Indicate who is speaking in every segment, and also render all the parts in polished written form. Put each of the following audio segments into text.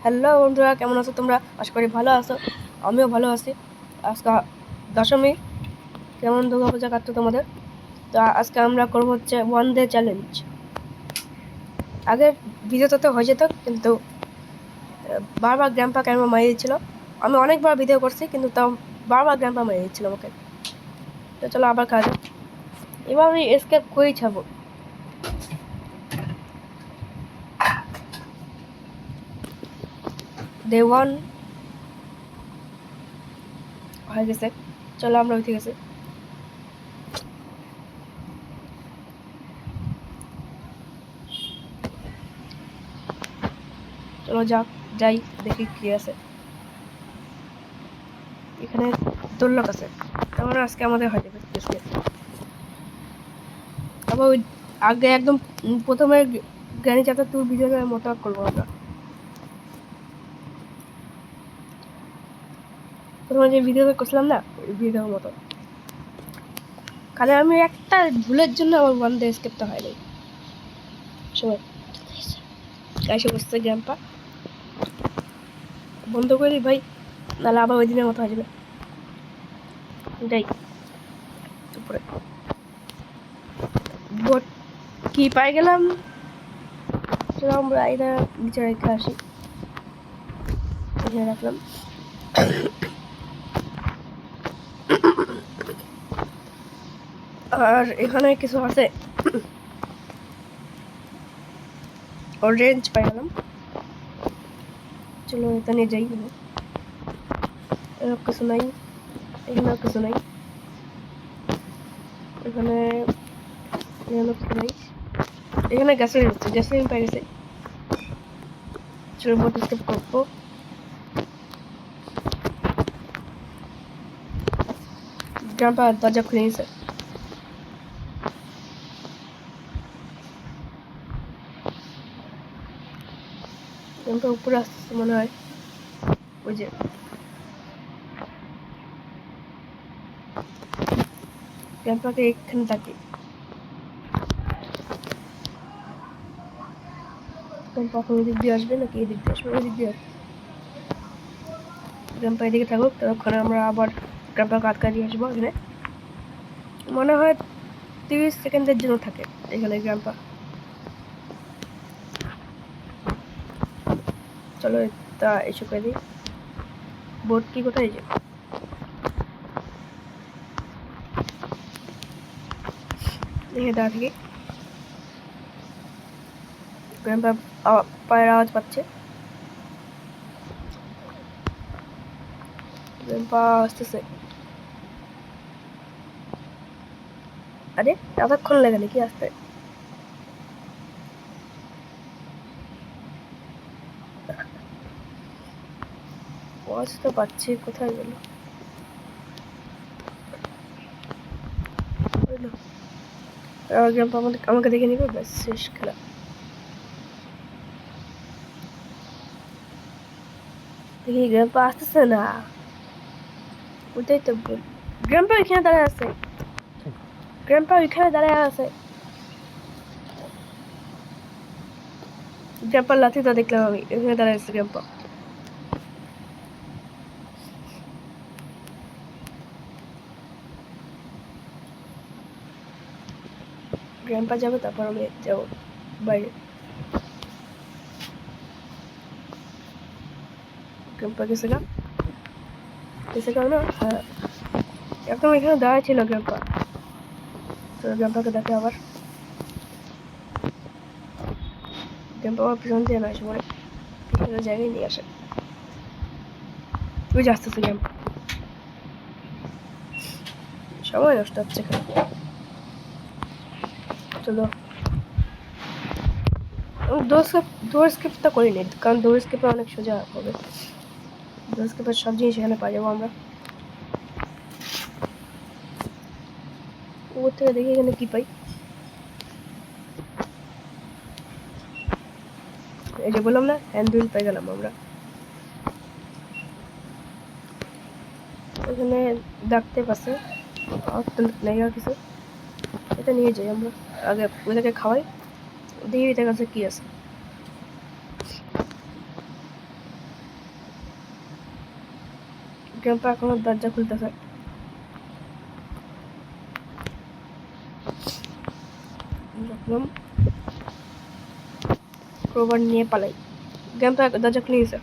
Speaker 1: Hello বন্ধুরা, কেমন আছো তোমরা? আশা করি ভালো আছো, আমিও ভালো আছি। আজকে দশমী, কেমন দুর্গা পূজা কাটতো তোমাদের? তো আজকে আমরা করবো হচ্ছে 1 ডে চ্যালেঞ্জ। আগের ভিডিওতে তো হয়ে যেত, কিন্তু বারবার গ্র্যান্ডপা ক্যামেরা মারিয়ে দিচ্ছিল। আমি অনেকবার ভিডিও করছি, কিন্তু তাও বারবার গ্র্যান্ডপা মারিয়ে দিচ্ছিল আমাকে। তো চলো আবার কাজ। এবার আমি এসকেপ করেই ছাড়বো। ডে 1 হয়ে গেছে, চলো আমরা উঠে গেছি। চলো যাই দেখি কি আছে এখানে। দোলক আছে, তার আজকে আমাদের হয়ে যাবে। আবার ওই আগে একদম প্রথমে গ্র্যানি চ্যাপ্টার 2 ভিডিওর মতো করবো আমরা। প্রথমে যে ভিডিওটা করছিলাম না, ওই ভিডিওর মতো। কারণ আমি একটা ভুলের জন্য আমার 1 ডে স্কেপটা হয় নাই। সবাই এসে বসছে গ্র্যান্ডপা, বন্ধ করে দিই ভাই, নাহলে আবার ওই দিনের মতো হয়ে যাবে। যাই উপরে, বোট কি পাই গেলাম। চলো আমরা এটা নিচে রেখে আসি, এখানে রাখলাম। আর এখানে কিছু আছে, অরেঞ্জ পাই গেলাম। চলো এটা নিয়ে যাই। এরকম কিছু নাই, এখানে কিছু নাই, এখানে কিছু নাই। এখানে গ্যাসোলিন হচ্ছে, গ্যাসোলিন পাই গেছে। চলো বোট স্কেপ করবো। গ্রাম্পা দরজা খুলে নিয়েছে। গ্রাম্পা উপরে আসতেছে মনে হয়, ওই যে গ্রাম্পাকে এখানে থাকি। গ্রাম্পা ওই দিক দিয়ে আসবে নাকি এই দিক দিয়ে আসবে? ওই দিক দিয়ে আসবে। গ্রাম্পা এদিকে থাকুক, ততক্ষণ আমরা আবার গ্রাম্পাকে আটকা দিয়ে আসবো। এখানে মনে হয় 30 সেকেন্ডের জন্য থাকে এখানে গ্রাম্পা। চলো তা এসে করে দিই। বোট কি কোথায় যে এখানে দাঁড়া থেকে গ্রাম্পা পায়ের আওয়াজ পাচ্ছে। গ্রাম্পা আসতেছে। আরে এতক্ষণ লাগে নাকি আসতে? আওয়াজ তো পাচ্ছি, কোথায় গেল? গ্রাম্পা আমাকে দেখে নিবে, ব্যাস শেষ খেলা। দেখি গ্রাম্পা আসতেছে না, ওইটাই তো বল। গ্রাম্পা এখানে দাঁড়ায় আছে, গ্রাম্পা ওইখানে দাঁড়ায় আছে। গ্রাম্পার লাঠি তো দেখলাম আমি, এখানে দাঁড়ায় আছে গ্রাম্পা। গ্রাম্পা যাবে, তারপর আমি যাবো বাইরে। গ্রাম্পা গেছে গা, গেছে গা না? হ্যাঁ, একদম এখানে দাঁড়ায় ছিল গ্রাম্পা। তো গ্রাম্পাকে দেখে আবার, গ্রাম্পা আমার পিছন দিয়ে না, সময় পিছনের জায়গায় নিয়ে আসে। ওই যে আসতেছে গ্রাম্পা, সময় নষ্ট হচ্ছে এখানে। চলো ডোর স্কেপটা করিনি, কারণ ডোর স্কেপে অনেক সোজা হবে। ডোর স্কেপের সব জিনিস এখানে পাই যাবো আমরা। উপর থেকে দেখি এখানে কি পাই। এই যে বললাম না, হ্যান্ডেল পেয়ে গেলাম আমরা। এখানে ডাকতে পাশে নেই আর কিছু। এটা নিয়ে যাই আমরা, আগে ওদেরকে খাওয়াই, দেখি এটার কাছে কি আছে। গ্র্যাম্পা এখনো দরজা খুলতেছে। দেখলাম ক্রোবার নিয়ে পালাই। গ্র্যাম্পা দরজা খুলে গেছে।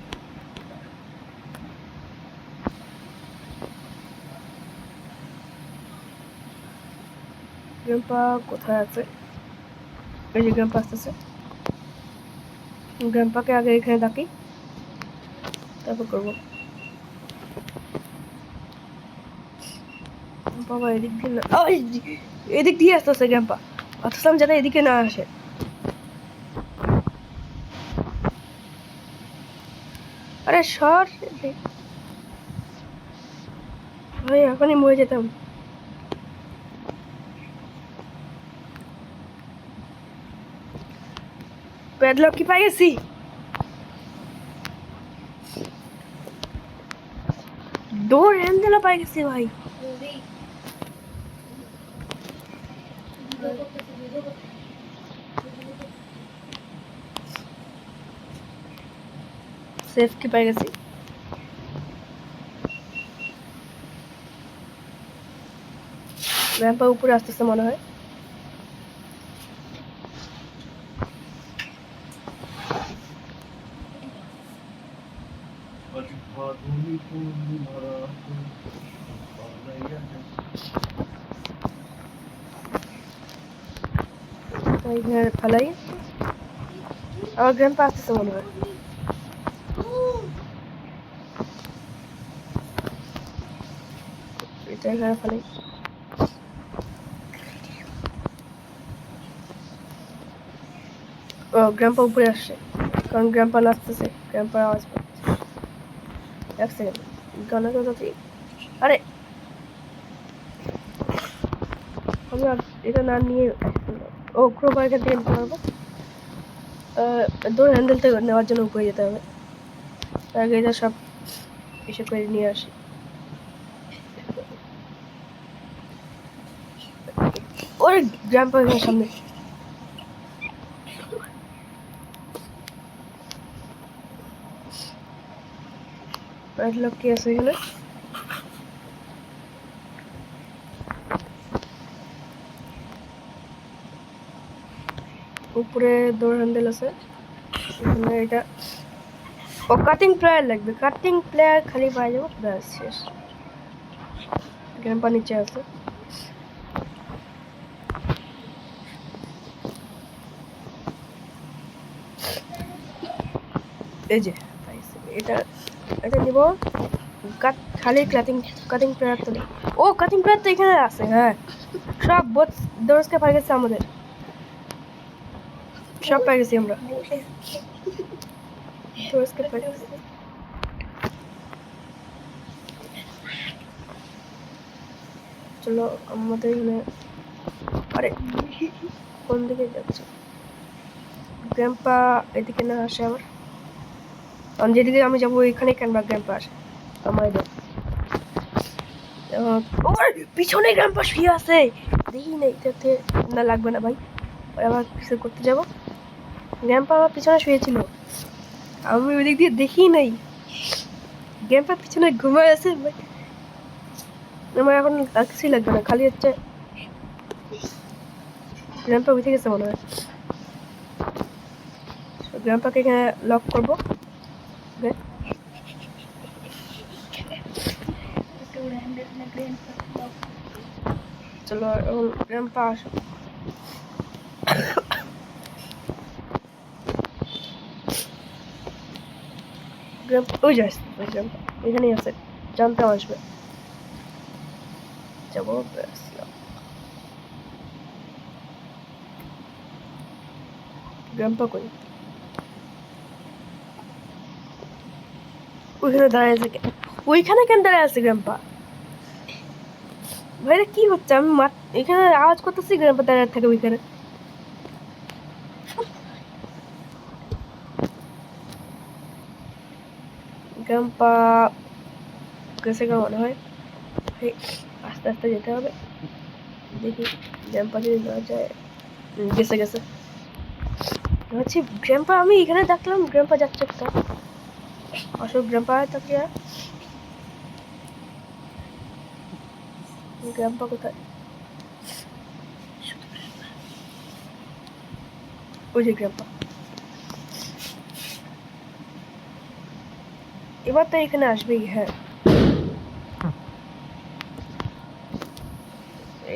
Speaker 1: গ্র্যাম্পা কোথায় আছে? এই যে গ্র্যাম্পা আসতেছে। গ্র্যাম্পাকে আগে এখানে ডাকি, তারপর করবো। বাবা এদিক দিয়ে না, এদিক দিয়ে আসতেছে গ্র্যাম্পা। অথচ যাতে এদিকে না আসে। আরে সর ভাই, এখনই মরে যেতাম। প্যাডলক কি পাই গেছি? ডোর হ্যান্ডেলও পাই গেছি ভাই। সেফ কি পাই গেছি। গ্র্যাম্পা উপরে আসতেছে মনে হয়। এখানে ফালাই। আমার গ্র্যাম্পা আসতেছে মনে হয়। এটা এখানে ফালাই। ও গ্র্যাম্পা উপরে আসছে, কারণ গ্র্যাম্পা নাচতেছে। গ্র্যাম্পার আওয়াজ পাচ্ছে। এক সেকেন্ড, গানা কোথাতে? আরে আমি এটা না নিয়ে, ও ক্রোবার এখান থেকে নিতে পারবো। ডোর হ্যান্ডেল থেকে নেওয়ার জন্য উপরে যেতে হবে। আগে এটা সব এসে করে নিয়ে আসি। ওরে গ্র্যাম্পা এখানে সামনে। প্যাডলক কি আছে এখানে? উপরে ডোর হ্যান্ডেল আছে এখানে। এটা ও কাটিং প্লেয়ার লাগবে। কাটিং প্লেয়ার খালি পাই যাবো, ব্যাস শেষ। গ্র্যাম্পা নিচে আছে। এই যে এটা এটা নিব। খালি কাটিং প্লেয়ার তো নেই। ও কাটিং প্লেয়ার তো এখানে আছে। হ্যাঁ, সব দোরসকে পাই গেছে আমাদের। সব পাই গেছি আমরা। দোরসকে পাই গেছি। চলো আমাদের এখানে। আরে কোন দিকে যাচ্ছে? গ্র্যাম্পা এদিকে না আসে আবার। যেদিকে আমি যাবো এখানে কেন বা গ্র্যাম্পা আসে আমার। ওর পিছনে গ্র্যাম্পা শুয়ে আছে, দেখি না। এটাতে না লাগবে না ভাই, আবার কিছু করতে যাবো। গ্র্যাম্পা আমার পিছনে শুয়েছিল, আমি ওদিক দিয়ে দেখি নাই। গ্র্যাম্পা পিছনে ঘুমায় আছে ভাই। আমার এখন আর কিছুই লাগবে না, খালি হচ্ছে গ্র্যাম্পা উঠে গেছে মনে হয়। গ্র্যাম্পাকে এখানে লক করবো। চলো এখন গ্র্যাম্পা আসো। ওই যাস গ্র্যাম্পা এখানেই আছে, জানতাম আসবে। যাবো গ্র্যাম্পা কই? ওইখানে দাঁড়ায় আছে। ওইখানে কেন দাঁড়ায় আছে গ্র্যাম্পা? ভাইরা কি হচ্ছে? আমি এখানে আওয়াজ করতেছি, গ্র্যাম্পা দাঁড়ায় থাকে ওইখানে। গ্র্যাম্পা গেছে মনে হয়। আস্তে আস্তে যেতে হবে, দেখি গ্র্যাম্পা যদি না যায়। গেছে গেছে হচ্ছে গ্র্যাম্পা। আমি এখানে দেখলাম গ্র্যাম্পা যাচ্ছে কোথাও। আসলে গ্র্যাম্পা তাকে গ্রাম্পা কোথায়? ওই যে গ্রাম্পা। এবার তো এখানে আসবেই। হ্যাঁ,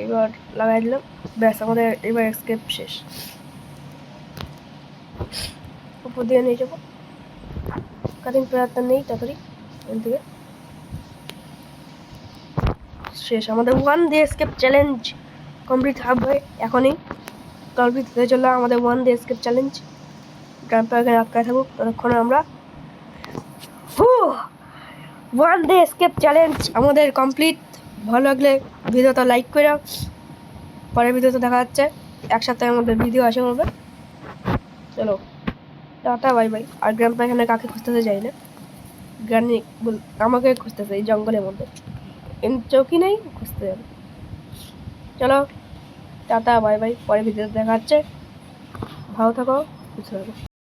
Speaker 1: এবার লাগাই দিলাম। ব্যাস, আমাদের এবার এসকেপ শেষ। উপর দিয়ে নিয়ে যাবো। কাটিং প্লেয়ারটা নেই, তাড়াতাড়ি এখান থেকে শেষ। আমাদের one day escape challenge complete হবে এখনই। কমপ্লিট হয়ে চললো আমাদের ওয়ান ডে এসকেপ চ্যালেঞ্জ। গ্রাম্পা এখানে আটকায় থাকুক, ততক্ষণে আমরা ওয়ান ডে এসকেপ চ্যালেঞ্জ আমাদের কমপ্লিট। ভালো লাগলে ভিডিওটা লাইক করে, পরের ভিডিওতে দেখা যাচ্ছে। এক সপ্তাহের মধ্যে ভিডিও আসে হবে। চলো টাটা, বাই বাই। আর গ্রাম্পা এখানে কাকে খুঁজতেছে যাই না, গ্রানি আমাকে খুঁজতেছে এই জঙ্গলের মধ্যে। চৌকি নেই, খুঁজতে যাবে। চলো টাটা, বাই বাই, পরের ভিডিওতে দেখা যাচ্ছে। ভালো থাকো, সুস্থ থাকো।